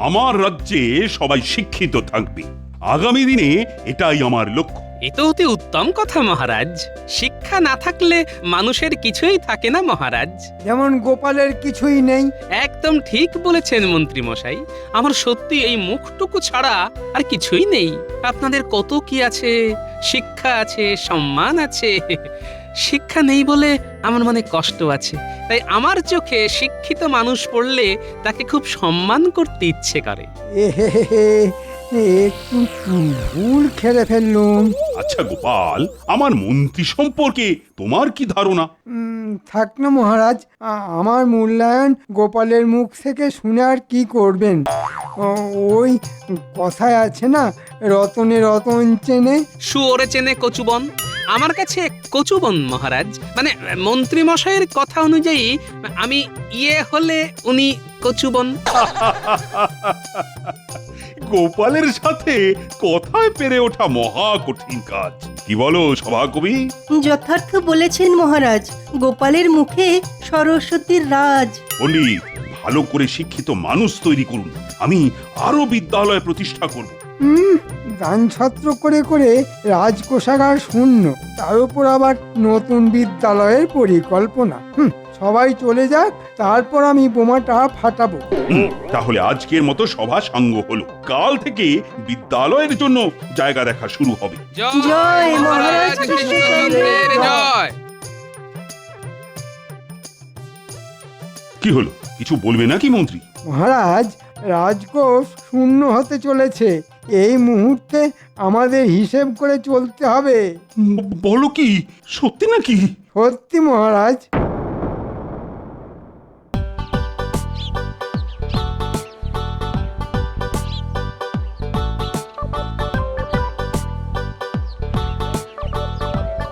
আমার রাজ্যে সবাই শিক্ষিত থাকবে, আগামী দিনে এটাই আমার লক্ষ্য। এ তো অতি উত্তম কথা মহারাজ। শিক্ষা না থাকলে মানুষের কিছুই থাকে না মহারাজ। যেমন গোপালের কিছুই নেই। একদম ঠিক বলেছেন মন্ত্রী মশাই। আমার সত্যি এই মুখটুকু ছাড়া আর কিছুই নেই। আপনাদের কত কি আছে, শিক্ষা আছে, সম্মান আছে। শিক্ষা নেই বলে আমার মনে কষ্ট আছে। তাই আমার চোখে শিক্ষিত মানুষ পড়লে তাকে খুব সম্মান করতে ইচ্ছে করে। একটু ভুল খেলে ফেললুম। আচ্ছা গোপাল, আমার মন্ত্রী সম্পর্কে তোমার কি ধারণা? থাক না মহারাজ, আমার মূল্যায়ন গোপালের মুখ থেকে শুনে আর কি করবেন? ওই কথায় আছে না, রতনে রতন চেনে, শুয়োরে চেনে কচুবন। আমার কাছে কচুবন মহারাজ, মানে মন্ত্রী মশাইয়ের কথা অনুযায়ী আমি হলে উনি কচুবন। গোপালের সাথে কথায় পেরে ওঠা মহা কঠিন কাজ, কি বলো সভাকবি? যথার্থ বলেছেন মহারাজ, গোপালের মুখে সরস্বতীর রাজ। পণ্ডিত, ভালো করে শিক্ষিত মানুষ তৈরি করুন, আমি আরো বিদ্যালয় প্রতিষ্ঠা করব। দান ছত্র করে করে রাজকোষাগার শূন্য, তার উপর আবার নতুন বিদ্যালয়ের পরিকল্পনা। সবাই চলে যাক, তারপর আমি বোমাটা ফাটাবো। তাহলে আজকের মতো সভা সাঙ্গ হলো, কাল থেকে বিদ্যালয়ের জন্য জায়গা দেখা শুরু হবে। জয় মহারাজ কৃষ্ণচন্দ্রের জয়। কি হলো, কিছু বলবে নাকি মন্ত্রী? মহারাজ, রাজকোষ শূন্য হতে চলেছে। এই মুহূর্তে আমাদের হিসেব করে চলতে হবে। বলো কি, সত্যি নাকি? সত্যি মহারাজ।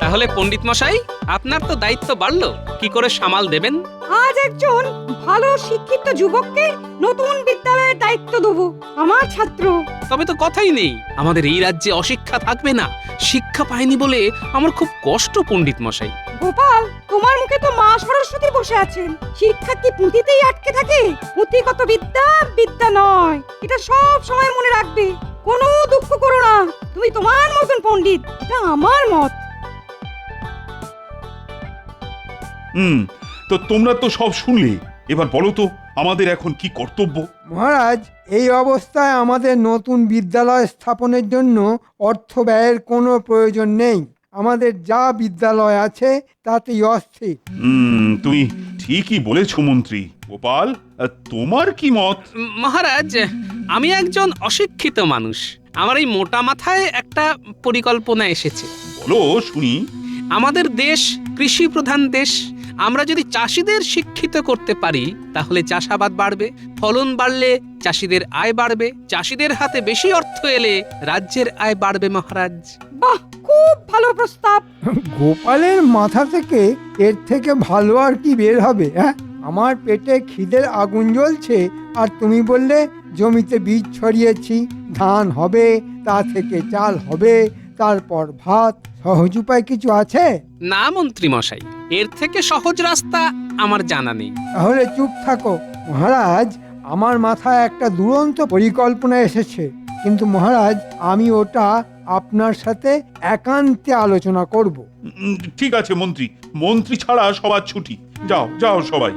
তাহলে পণ্ডিত মশাই, আপনার তো দায়িত্ব বাড়লো, কি করে সামাল দেবেন? আজ একজন ভালো শিক্ষিত যুবককে নতুন বিদ্যালয়ের দায়িত্ব দেবো, আমার ছাত্র। তবে তো কথাই নেই, আমাদের এই রাজ্যে অশিক্ষা থাকবে না। শিক্ষা পাইনি বলে আমার খুব কষ্ট পণ্ডিত মশাই। গোপাল, তোমার মুখে তো মা সরস্বতী বসে আছেন। শিক্ষা কি পুঁথিতেই আটকে থাকে? পুঁথিগত বিদ্যা বিদ্যা নয়, এটা সব সময় মনে রাখবে। কোনো দুঃখ করো না, তুমি তোমার মতন পণ্ডিত, এটা আমার মত। তো তোমরা তো সব শুনলে, এবার বলো তো আমাদের এখন কি কর্তব্য? মহারাজ, এই অবস্থায় আমাদের নতুন বিদ্যালয় স্থাপনের জন্য অর্থ ব্যয়ের কোনো প্রয়োজন নেই। আমাদের যা বিদ্যালয় আছে তাতেই অস্থির। তুমি ঠিকই বলেছ মন্ত্রী। গোপাল, তোমার কি মত? মহারাজ, আমি একজন অশিক্ষিত মানুষ, আমার এই মোটা মাথায় একটা পরিকল্পনা এসেছে। বলো শুনি। আমাদের দেশ কৃষি প্রধান দেশ। আমরা যদি চাষিদের শিক্ষিত করতে পারি তাহলে চাষাবাদ বাড়বে, ফলন বাড়লে চাষিদের আয় বাড়বে, চাষিদের হাতে বেশি অর্থ এলে রাজ্যের আয় বাড়বে মহারাজ। বাহ, খুব ভালো প্রস্তাব। গোপালের মাথা থেকে এর থেকে ভালো আর কি বের হবে? হ্যাঁ, আমার পেটে খিদের আগুন জ্বলছে, আর তুমি বললে জমিতে বীজ ছড়িয়েছি, ধান হবে, তা থেকে চাল হবে, তারপর ভাত। সহজ উপায় কিছু আছে? না মন্ত্রী মশাই, এর থেকে সহজ রাস্তা আমার জানা নেই। তাহলে চুপ থাকো। মহারাজ, আমার মাথায় একটা দুরন্ত পরিকল্পনা এসেছে, কিন্তু মহারাজ আমি ওটা আপনার সাথে একান্তে আলোচনা করব। ঠিক আছে মন্ত্রী, মন্ত্রী ছাড়া সবার ছুটি। যাও যাও সবাই।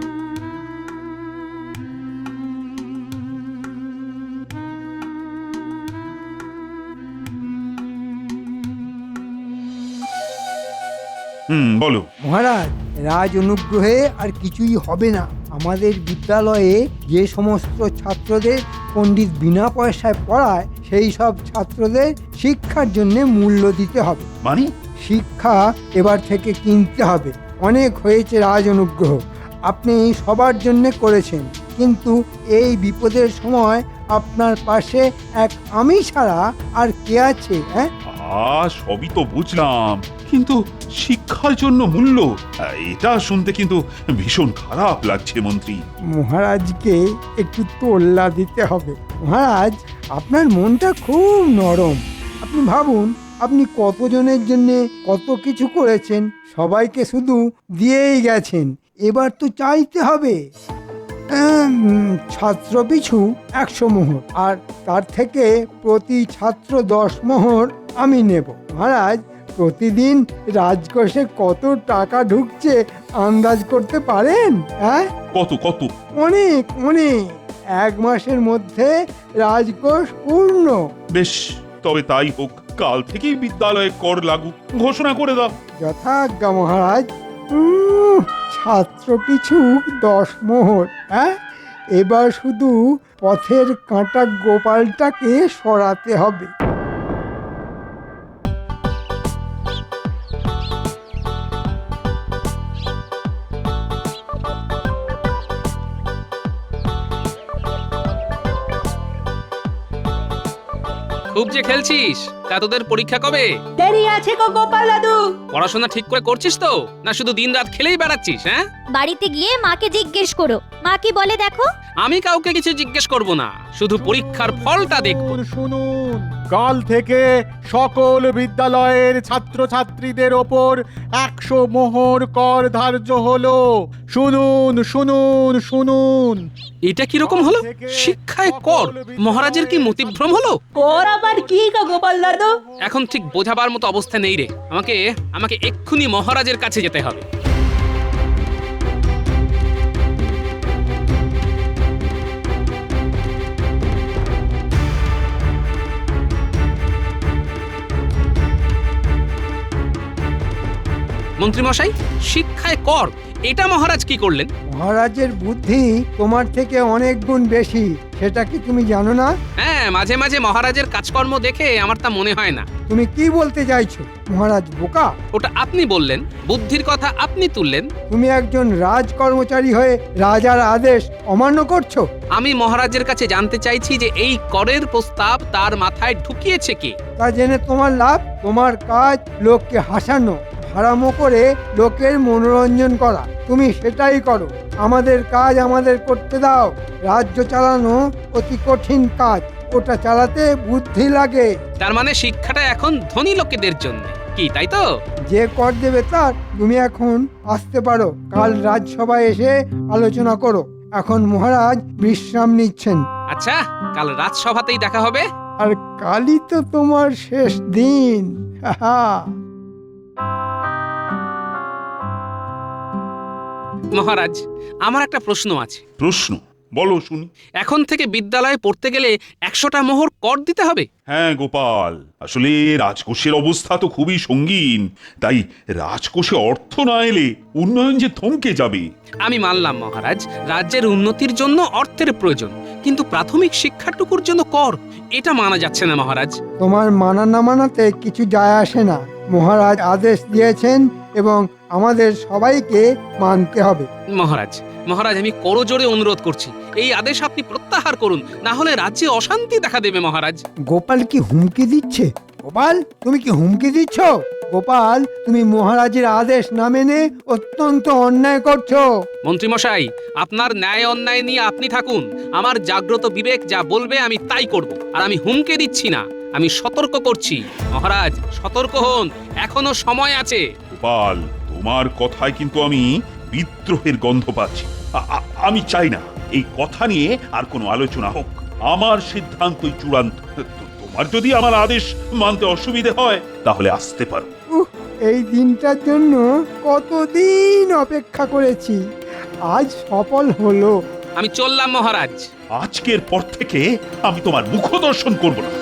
বলো। মহারাজ, রাজ অনুগ্রহে আর কিছুই হবে না। আমাদের বিদ্যালয়ে যে সমস্ত ছাত্রদের পণ্ডিত বিনা পয়সায় পড়ায়, সেই সব ছাত্রদের শিক্ষার জন্য মূল্য দিতে হবে। মানে? শিক্ষা এবার থেকে কিনতে হবে। অনেক হয়েছে রাজ অনুগ্রহ, আপনি সবার জন্য করেছেন, কিন্তু এই বিপদের সময় আপনার পাশে এক আমি ছাড়া আর কে আছে? হ্যাঁ, সবই তো বুঝলাম, কিন্তু শিক্ষার জন্য মূল্য, এটা শুনতে কিন্তু ভীষণ খারাপ লাগছে মন্ত্রী। মহারাজকে একটু তোল্লা দিতে হবে। মহারাজ, আপনার মনটা খুব নরম। আপনি ভাবুন, আপনি কতজনের জন্য কত কিছু করেছেন, সবাইকে শুধু দিয়েই গেছেন। এবার তো চাইতে হবে। ছাত্র পিছু 100 মোহর, আর তার থেকে প্রতি ছাত্র 10 মোহর আমি নেব। মহারাজ, প্রতিদিন রাজকোষে কত টাকা ঢুকছে আন্দাজ করতে পারেন? হ্যাঁ, কত কত? অনেক অনেক। 1 মাসের মধ্যে রাজকোষ পূর্ণ। বেশ, তবে তাই হোক। কাল থেকেই বিদ্যালয়ে কর লাগু ঘোষণা করে দাও। যথাজ্ঞা মহারাজ। ছাত্র পিছু 10 মোহর। হ্যাঁ, এবার শুধু পথের কাঁটা গোপালটাকে সরাতে হবে। খুব যে খেলছিস, তা তোদের পরীক্ষা কবে? দেরি আছে গো গোপাল দাদু। পড়াশোনা ঠিক করে করছিস তো, না শুধু দিনরাত খেলেই বেড়াচ্ছিস? হ্যাঁ, বাড়িতে গিয়ে মাকে জিজ্ঞেস করো, মা কি বলে দেখো। আমি কাউকে কিছু জিজ্ঞেস করব না, শুধু পরীক্ষার ফলটা দেখব। শুনুন, কাল থেকে সকল বিদ্যালয়ের ছাত্রছাত্রীদের ওপর 100 মোহর কর ধার্য হলো। শুনুন শুনুন শুনুন। এটা কিরকম হলো? শিক্ষায় কর? মহারাজের কি মতিভ্রম হলো? কর আবার কি গো গোপাল দাদু? এখন ঠিক বোঝাবার মতো অবস্থা নেই রে। আমাকে এক্ষুনি মহারাজের কাছে যেতে হবে। মন্ত্রীমশাই, শিক্ষায় কর, এটা মহারাজ কি করলেন? মহারাজের বুদ্ধি তোমার থেকে অনেক গুণ বেশি, সেটা কি তুমি জানো না? হ্যাঁ, মাঝে মাঝে মহারাজের কাজকর্ম দেখে আমার তা মনে হয় না। তুমি কি বলতে চাইছো? মহারাজ বোকা? ওটা আপনি বললেন, বুদ্ধির কথা আপনি তুললেন। তুমি একজন রাজ কর্মচারী হয়ে রাজার আদেশ অমান্য করছো। আমি মহারাজের কাছে জানতে চাইছি যে এই করের প্রস্তাব তার মাথায় ঢুকিয়েছে কে? তা জেনে তোমার লাভ? তোমার কাজ লোককে হাসানো, হারামো করে লোকের মনোরঞ্জন করা। তুমি সেটাই করো। আমাদের কাজ আমাদের করতে দাও। রাজ্য চালানো অতি কঠিন কাজ, ওটা চালাতে বুদ্ধি লাগে। তার মানে শিক্ষাটা এখন ধনী লোকেদের জন্য, কি তাই তো? যে কর দেবে তার। তুমি এখন আসতে পারো, কাল রাজসভায় এসে আলোচনা করো। এখন মহারাজ বিশ্রাম নিচ্ছেন। আচ্ছা, কাল রাজসভাতেই দেখা হবে। আর কালই তো তোমার শেষ দিন। হাহা। মহারাজ, আমার একটা প্রশ্ন আছে। প্রশ্ন বলো শুনি। এখন থেকে বিদ্যালয়ে পড়তে গেলে 100টা মোহর কর দিতে হবে? হ্যাঁ গোপাল, আসলে রাজকোষের অবস্থা তো খুবই সঙ্গীন। তাই রাজকোষে অর্থ না এলে উন্নয়ন যে থমকে যাবে। আমি মানলাম মহারাজ, রাজ্যের উন্নতির জন্য অর্থের প্রয়োজন, কিন্তু প্রাথমিক শিক্ষাটুকুর জন্য কর, এটা মানা যাচ্ছে না মহারাজ। তোমার মানা না মানাতে কিছু যায় আসে না। মহারাজ আদেশ দিয়েছেন এবং আমাদের সবাইকে মানতে হবে। মহারাজ, আমি করজোড়ে অনুরোধ করছি, এই আদেশ আপনি প্রত্যাহার করুন, না হলে রাজ্যে অশান্তি দেখা দেবে মহারাজ। গোপাল কি হুমকি দিচ্ছে? গোপাল, তুমি কি হুমকি দিচ্ছ? গোপাল, তুমি মহারাজের আদেশ না মেনে অত্যন্ত অন্যায় করছো। মন্ত্রীমশাই, আপনার ন্যায় অন্যায় নিয়ে আপনি থাকুন। আমার জাগ্রত বিবেক যা বলবে আমি তাই করব, আর আমি হুমকি দিচ্ছি না, আমি সতর্ক করছি। মহারাজ, সতর্ক হন, এখনো সময় আছে। গোপাল, তোমার কথায় কিন্তু আমি বিদ্রোহের গন্ধ পাচ্ছি। আমি চাই না এই কথা নিয়ে আর কোনো আলোচনা হোক। আমার সিদ্ধান্তই চূড়ান্ত। তোমার যদি আমার আদেশ মানতে অসুবিধে হয় তাহলে আসতে পারো। এই দিনটার জন্য কতদিন অপেক্ষা করেছি, আজ সফল হলো। আমি চললাম মহারাজ। আজকের পর থেকে আমি তোমার মুখ দর্শন করব না।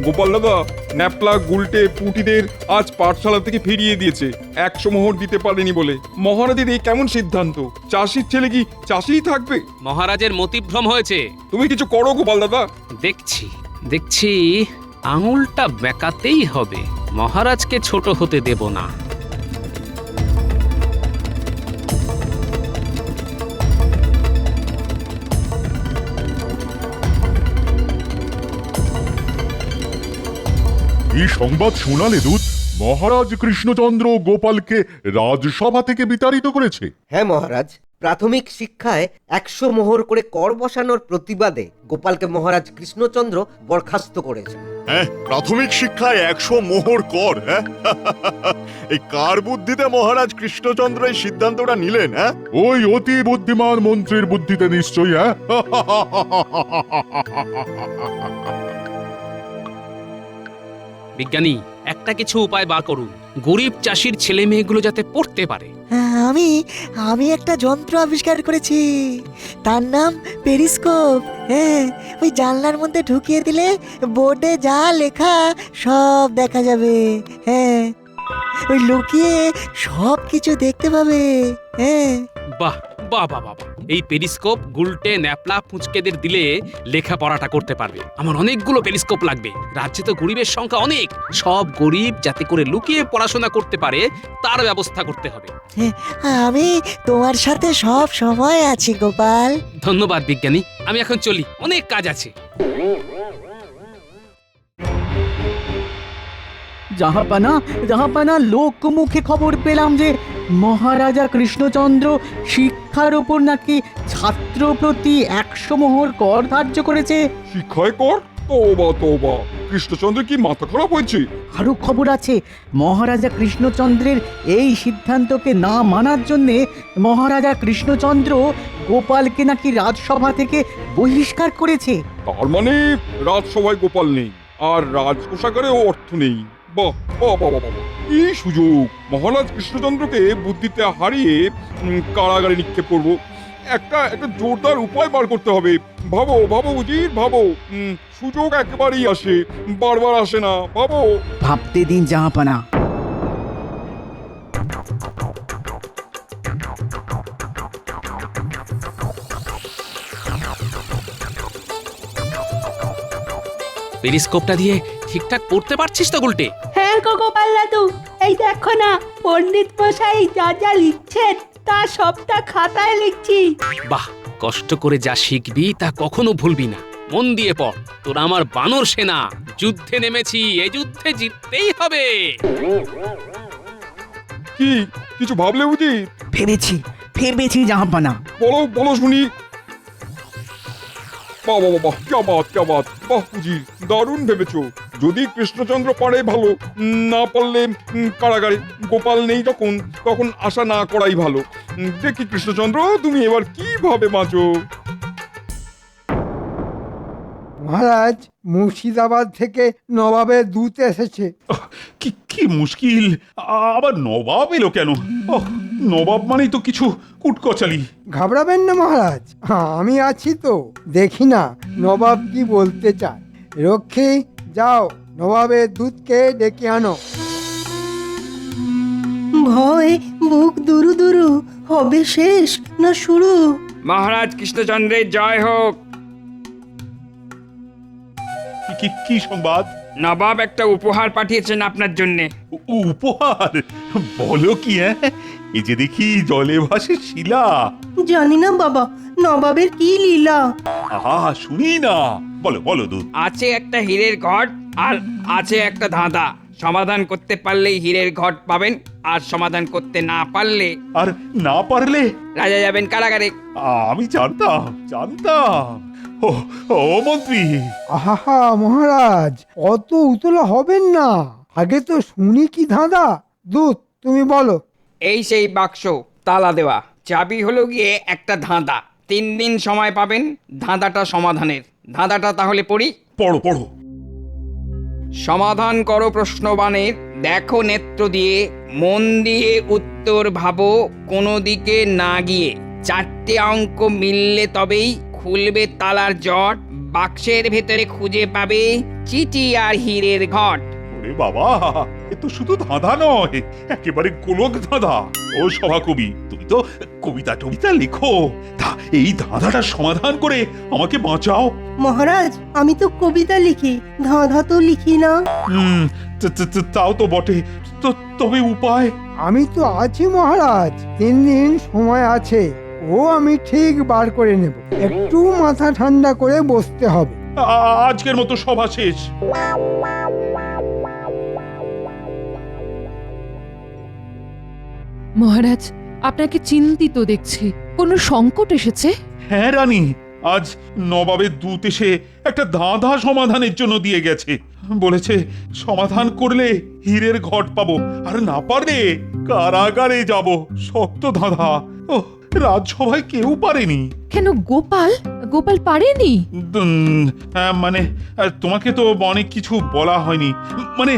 গোপাল দাদা, ন্যাপলা গুলটে পুটিদের আজ পাঠশালা থেকে ফিরিয়ে দিয়েছে 100 মোহর দিতে পারেনি বলে। মহারাজের এই কেমন সিদ্ধান্ত? চাষির ছেলে কি চাষিই থাকবে? মহারাজের মতিভ্রম হয়েছে। তুমি কিছু করো গোপাল দাদা। দেখছি আঙুলটা বেঁকাতেই হবে। মহারাজকে ছোট হতে দেব না। এই সংবাদ শোনালে দূত, মহারাজ কৃষ্ণচন্দ্র গোপালকে রাজসভা থেকে বিতাড়িত করেছে। হ্যাঁ মহারাজ, প্রাথমিক শিক্ষায় 100 মোহর করে কর বসানোর প্রতিবাদে গোপালকে মহারাজ কৃষ্ণচন্দ্র বরখাস্ত করেছেন। হ্যাঁ, প্রাথমিক শিক্ষায় 100 মোহর কর, হ্যাঁ? এই কার বুদ্ধিতে মহারাজ কৃষ্ণচন্দ্র এই সিদ্ধান্তটা নিলেন, হ্যাঁ? ওই অতি বুদ্ধিমান মন্ত্রীর বুদ্ধিতে নিশ্চয়ই, হ্যাঁ? বিজ্ঞানী, একটা কিছু উপায় বার করুন, গরিব চাষির ছেলে মেয়েগুলো যাতে পড়তে পারে। আমি আমি একটা যন্ত্র আবিষ্কার করেছি, তার নাম পেরিস্কোপ। হ্যাঁ, ওই জানলার মধ্যে ঢুকিয়ে দিলে বোর্ডে যা লেখা সব দেখা যাবে। হ্যাঁ, ওই লুকিয়ে সব কিছু দেখতে পাবে। হ্যাঁ, বাহ বাহ বাহ বাহ! এই পেরিস্কোপ গুলটে ন্যাপলা পুঁচকেদের দিলে লেখাপড়াটা করতে পারবে। আমার অনেকগুলো পেরিস্কোপ লাগবে। রাজ্যে তো গরিবের সংখ্যা অনেক, সব গরিব যাতে করে লুকিয়ে পড়াশোনা করতে পারে তার ব্যবস্থা করতে হবে। আমি তোমার সাথে সব সময় আছি গোপাল। ধন্যবাদ বিজ্ঞানী, আমি এখন চলি, অনেক কাজ আছে। জাহাপানা লোক মুখে খবর পেলাম যে মহারাজা কৃষ্ণচন্দ্র শিক্ষার উপর নাকি ছাত্র প্রতি 100 মোহর কর ধার্য করেছে। শিক্ষায় কর? তোবা তোবা, কৃষ্ণচন্দ্র কি মাথা খারাপ হয়েছে? আরো খবর আছে, মহারাজা কৃষ্ণচন্দ্রের এই সিদ্ধান্তকে না মানার জন্যে মহারাজা কৃষ্ণচন্দ্র গোপালকে নাকি রাজসভা থেকে বহিষ্কার করেছে। তার মানে রাজসভায় গোপাল নেই, আর রাজকোষাগারেও অর্থ নেই। বাহ বাহ বাহ বাহ বাহ! কি সুযোগ! মহারাজ কৃষ্ণচন্দ্রকে বুদ্ধিতে হারিয়ে কারাগারে নিক্ষেপ করব। একটা জোরদার উপায় বার করতে হবে। ভাবো ভাবো উজির, ভাবো। সুযোগ একেবারেই আসে, বারবার আসে না। ভাবো। ভাবতে দিন জাহাপানা। পেরিস্কোপটা দিয়ে ঠিকঠাক পড়তে পারছিস তো গুলটে? হ্যাঁ গো গোপাল দাদু, এই দেখো না, পণ্ডিত মশাই যা যা লিখছেন তা সবটা খাতায় লিখছি। বাহ, কষ্ট করে যা শিখবি তা কখনো ভুলবি না। মন দিয়ে পড়, তোরা আমার বানর সেনা, যুদ্ধে নেমেছি, এই যুদ্ধে জিততেই হবে। কি কিছু ভাবলে উজির? ভেবেছি জাহাপানা। বলো বলো শুনি। বাহ বাহ বাহ, ক্যা বাত ক্যা বাত! বাহ উজির, দারুণ ভেবেছো। যদি কৃষ্ণচন্দ্র পারে ভালো, না পারলে কারাগারে। গোপাল নেই তখন আশা না করাই ভালো। দেখি কৃষ্ণচন্দ্র, তুমি এবার কিভাবে বাঁচো। মহারাজ, মুর্শিদাবাদ থেকে নবাবের দূত এসেছে। কি কি মুশকিল! আবার নবাব এলো কেন? নবাব মানেই তো কিছু কুটকচালি। ঘাবড়াবেন না মহারাজ, আমি আছি তো। দেখি না নবাব কি বলতে চায়। রক্ষী, যাও নবাবের দূতকে ডেকে আনো। ভয় বুক দুরু দুরু, হবে শেষ না শুরু? মহারাজ কৃষ্ণচন্দ্রের জয় হোক। কি সংবাদ? নবাব একটা উপহার পাঠিয়েছেন আপনার জন্য। উপহার? বলো কি? এই যে দেখি জলে ভাসে শিলা। জানি না বাবা, নবাবের কি লীলা। আহা, শুনি না। বলো বলো দুধ। আছে একটা হীরের ঘট, আর আছে একটা ধাঁধা। সমাধান করতে পারলেই হীরের ঘট পাবেন, আর সমাধান করতে না পারলে রাজা যাবেন কারাগারে। আমি জানতাম। ও মন্ত্রী! আহা মহারাজ, অত উতলা হবেন না, আগে তো শুনি কি ধাঁধা। দূত, তুমি বলো। এই সেই বাক্স, তালা দেওয়া, চাবি হলো গিয়ে একটা ধাঁধা। 3 দিন সময় পাবেন ধাঁধাটা সমাধানের। ধাঁধাটা তাহলে পড়ি। পড়ো। সমাধান করো প্রশ্নবাণের, দেখো নেত্র দিয়ে, মন দিয়ে উত্তর ভাবো কোনো দিকে না গিয়ে। 4টে অঙ্ক মিললে তবেই খুলবে তালার জট, বাক্সের ভেতরে খুঁজে পাবে চিঠি আর হীরের ঘট। ওরে বাবা, এ তো শুধু ধাঁধা নয়, একেবারে গোলক ধাঁধা। ও সভাকবি, তুমি তো কবিতা লেখো। তা এই ধাঁধাটার সমাধান করে আমাকে বাঁচাও। মহারাজ, আমি তো কবিতা লিখি, ধাঁধা তো লিখি না। তাও তো বটে, তবে উপায়? আমি তো আছি মহারাজ, 3 দিন সময় আছে। ও আমি ঠিক বার করে নেব, একটু মাথা ঠান্ডা করে বসতে হবে। আজকের মতো সভা শেষ। মহারাজ, আপনাকে চিন্তিত দেখছি। কোনো সংকট এসেছে? হ্যাঁ রানী, আজ নবাবের দূত এসে একটা ধাঁধা সমাধানের জন্য দিয়ে গেছে। বলেছে সমাধান করলে হীরের ঘট পাবো, আর না পারলে কারাগারে যাব। শক্ত ধাঁধা। ও, রাজসভায় কেউ পারেনি। কেন গোপাল? গোপাল পারেনি? হ্যাঁ, মানে তোমাকে তো অনেক কিছু বলা হয়নি। মানে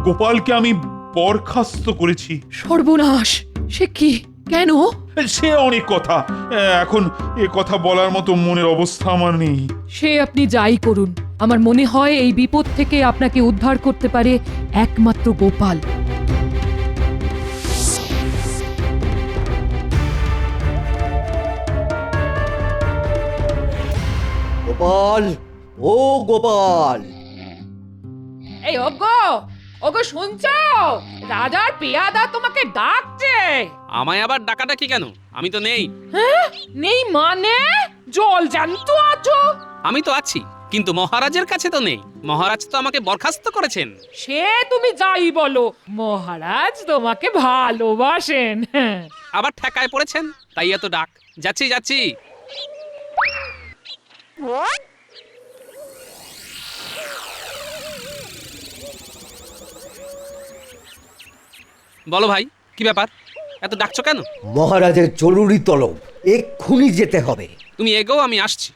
গোপালকে আমি বরখাস্ত করেছি। সর্বনাশ! সে কি? কেন? সে অনেক কথা, এখন এ কথা বলার মতো মনের অবস্থা আমার নেই। সে আপনি যাই করুন, আমার মনে হয় এই বিপদ থেকে আপনাকে উদ্ধার করতে পারে একমাত্র গোপাল। গোপাল, ও গোপাল! এই ওগো, ওগো শুনছো? রাজার পেয়াদা তোমাকে ডাকছে। আমায় আবার ডাকাডাকি কেন? আমি তো নেই। হ্যাঁ? নেই মানে? জল জ্যান্ত আছো? আমি তো আছি, কিন্তু মহারাজের কাছে তো নেই। মহারাজ তো আমাকে বরখাস্ত করেছেন। সে তুমি যাই বলো, মহারাজ তোমাকে ভালোবাসেন। আবার ঠেকায় পড়েছেন, তাই এত ডাক। যাচ্ছি যাচ্ছি। বলো ভাই, কি ব্যাপার? এত ডাকছো কেন? মহারাজের জরুরি তলব, এক্ষুনি যেতে হবে। তুমি এগোও, আমি আসছি।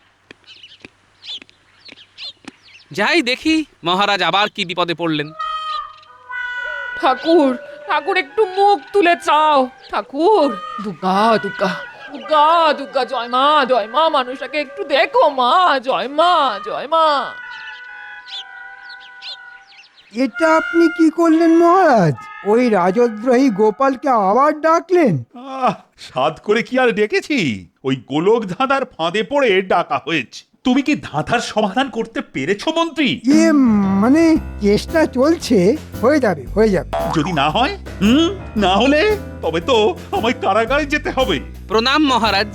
যাই দেখি মহারাজ আবার কি বিপদে পড়লেন। ঠাকুর, ঠাকুর একটু মুখ তুলে চাও। ঠাকুর, দুর্গা দুর্গা দুর্গা দুর্গা, জয় মা, মানুষটাকে একটু দেখো মা। জয় মা, জয় মা। এটা আপনি কি করলেন মহারাজ? ওই রাজদ্রোহী গোপালকে আবার ডাকলেন? সাধ করে কি আর ডেকেছি? ওই গোলক ধাঁধার ফাঁদে পড়ে ডাকা হয়েছে। তুমি কি ধাঁধার সমাধান করতে পেরেছো মন্ত্রী? মানে চেষ্টা চলছে, হয়ে যাবে। যদি না হয়, না হলে তবে তো আমায় কারাগারে যেতে হবে। প্রণাম মহারাজ।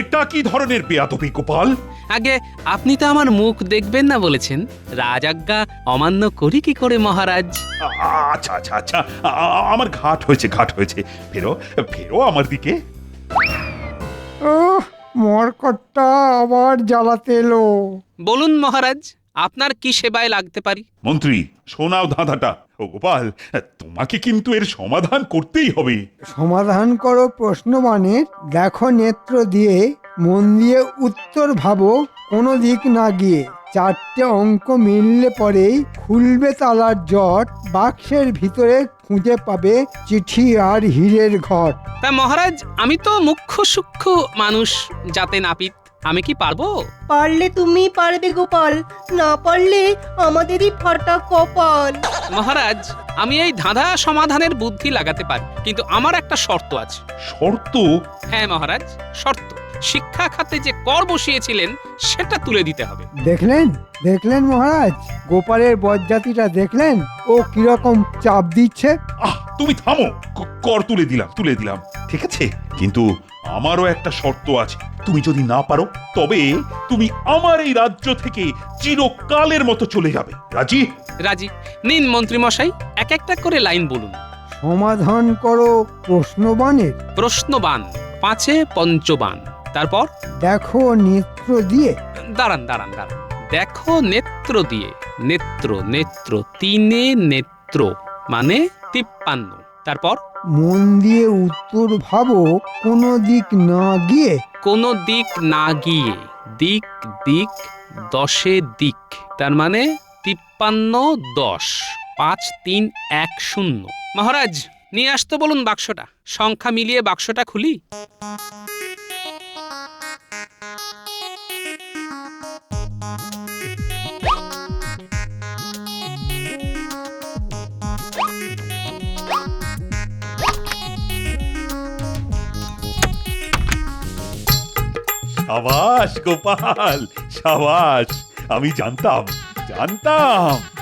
এটা কি ধরনের বেয়াদবি গোপাল? আগে আপনি তো আমার মুখ দেখবেন না বলেছেন। রাজাজ্ঞা অমান্য করি কি করে মহারাজ? আচ্ছা আচ্ছা আচ্ছা, আমার ঘাট হয়েছে। ফেরো আমার দিকে। মরকটটা আবার জ্বালাতে এলো। বলুন মহারাজ, আপনার কি সেবায় লাগতে পারি? মন্ত্রী, শোনাও ধাঁধাটা। ও গোপাল, তোমাকে কিন্তু এর সমাধান করতেই হবে। সমাধান করো প্রশ্নবাণের, দেখো নেত্র দিয়ে, মন দিয়ে উত্তর ভাবো, কোনো দিক না গিয়ে। 4টে অঙ্ক মিললে পরেই খুলবে তালার জট, বাক্সের ভিতরে খুঁজে পাবে চিঠি আর হীরের ঘট। তা মহারাজ, আমি তো মুখ্য সূক্ষ্ম মানুষ, যাতে নাপিত। আমি কি পারবো? পারলে তুমি পারবে গোপাল, না পারলে আমাদেরই ফাটা কপাল। মহারাজ, আমি এই ধাঁধা সমাধানের বুদ্ধি লাগাতে পারি, কিন্তু আমার একটা শর্ত আছে। শর্ত? হ্যাঁ মহারাজ, শর্ত। শিক্ষা খাতে যে কর বসিয়েছিলেন সেটা তুলে দিতে হবে। দেখলেন মহারাজ, গোপালের বজ্জাতিটা দেখলেন? ও কিরকম চাপ দিচ্ছে। তুমি থামো। কর তুলে দিলাম, ঠিক আছে, কিন্তু আমারও একটা শর্ত আছে। তুমি যদি না পারো, তবে তুমি আমার এই রাজ্য থেকে চিরকালের মতো চলে যাবে। রাজি? রাজি। নিন মন্ত্রী মশাই, এক একটা করে লাইন বলুন। সমাধান করো প্রশ্নবাণের। প্রশ্নবাণ, 5-এ পঞ্চবাণ। তারপর দেখো নেত্র দিয়ে। দাঁড়ান। দেখো নেত্র দিয়ে। নেত্র 3-এ নেত্র মানে 53। তারপর মন দিয়ে উত্তর ভাবো, কোনো দিক না গিয়ে। কোনো দিক না গিয়ে। দিক 10-এ দিক, তার মানে 53 10 5 3 1 0। মহারাজ, নিয়ে আসতে বলুন বাক্সটা। সংখ্যা মিলিয়ে বাক্সটা খুলি। সাবাস গোপাল, সাবাস। আমি জানতাম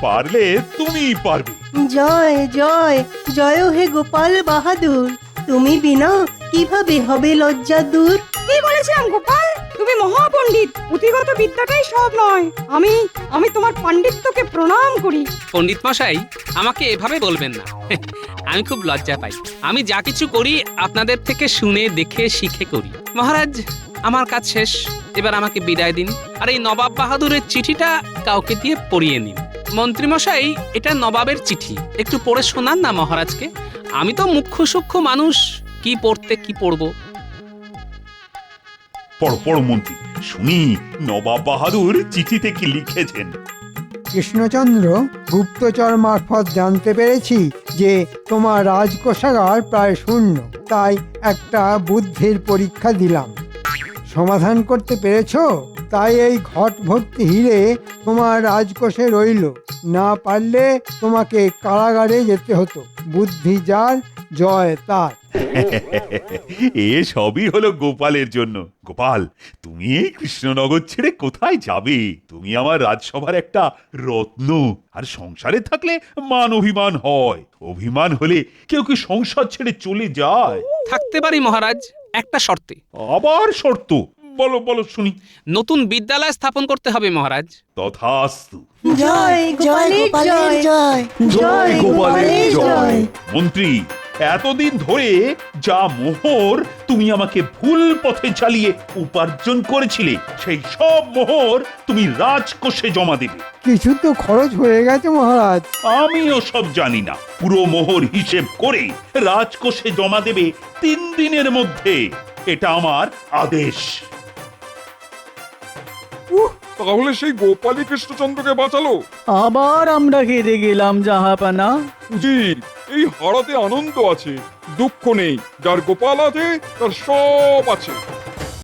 পারলে তুমি পারবে। জয় জয় জয় হে গোপাল বাহাদুর, তুমি বিনা কিভাবে হবে লজ্জা দূর। কি বলেছিলাম গোপাল? তুমি মহাপণ্ডিত, পুঁথিগত বিদ্যাটাই সব নয়। আমি তোমার পাণ্ডিত্যকে প্রণাম করি। পণ্ডিত মশাই, আমাকে এভাবে বলবেন না। আমি খুব লজ্জা পাই। আমি যা কিছু করি আপনাদের থেকে শুনে দেখে শিখে করি। মহারাজ, আমার কাজ শেষ, এবার আমাকে বিদায় দিন। আর এই নবাব বাহাদুরের চিঠিটা কাউকে দিয়ে পড়িয়ে নিন। মন্ত্রীমশাই, এটা নবাবের চিঠি, একটু পড়ে শোনান না মহারাজকে। আমি তো মুখ্য সূক্ষ্ম মানুষ, কি পড়তে কি পড়বো। পড়ো পড়ো মন্ত্রী, শুনি নবাব বাহাদুর চিঠিতে কি লিখেছেন। কৃষ্ণচন্দ্র, গুপ্তচর মারফত জানতে পেরেছি যে তোমার রাজকোষাগার প্রায় শূন্য, তাই একটা বুদ্ধির পরীক্ষা দিলাম। সমাধান করতে পেরেছো? তাই এই ঘট ভর্তি হিরে তোমার রাজকোষে রইল। না পারলে তোমাকে কারাগারে যেতে হতো। বুদ্ধি যার, জয় তার। এ সবই হলো গোপালের জন্য। গোপাল, তুমি এই কৃষ্ণনগর ছেড়ে কোথায় যাবে? তুমি আমার রাজসভার একটা রত্ন। আর সংসারে থাকলে মান অভিমান হয়, অভিমান হলে কেউ কি সংসার ছেড়ে চলে যায়? থাকতে পারি মহারাজ, একটা শর্তে। আবার শর্ত? বলো বলো শুনি। নতুন বিদ্যালয় স্থাপন করতে হবে মহারাজ। তথাস্তু। জয় জয় গোপালের জয়, জয় গোপালের জয়। মন্ত্রী, এতদিন ধরে যা মোহর তুমি আমাকে ভুল পথে চালিয়ে উপার্জন করেছিলে, সেই সব মোহর তুমি রাজকোষে জমা দেবে। কিছু তো খরচ হয়ে গেছে মহারাজ। আমিও সব জানি না, পুরো মোহর হিসেব করে রাজকোষে জমা দেবে 3 দিনের মধ্যে। এটা আমার আদেশ। তাহলে সেই গোপালই কৃষ্ণচন্দ্রকে বাঁচালো। আবার আমরা হেরে গেলাম জাহাপানা। উজির, এই হারাতে আনন্দ আছে, দুঃখ নেই। যার গোপাল আছে তার সব আছে।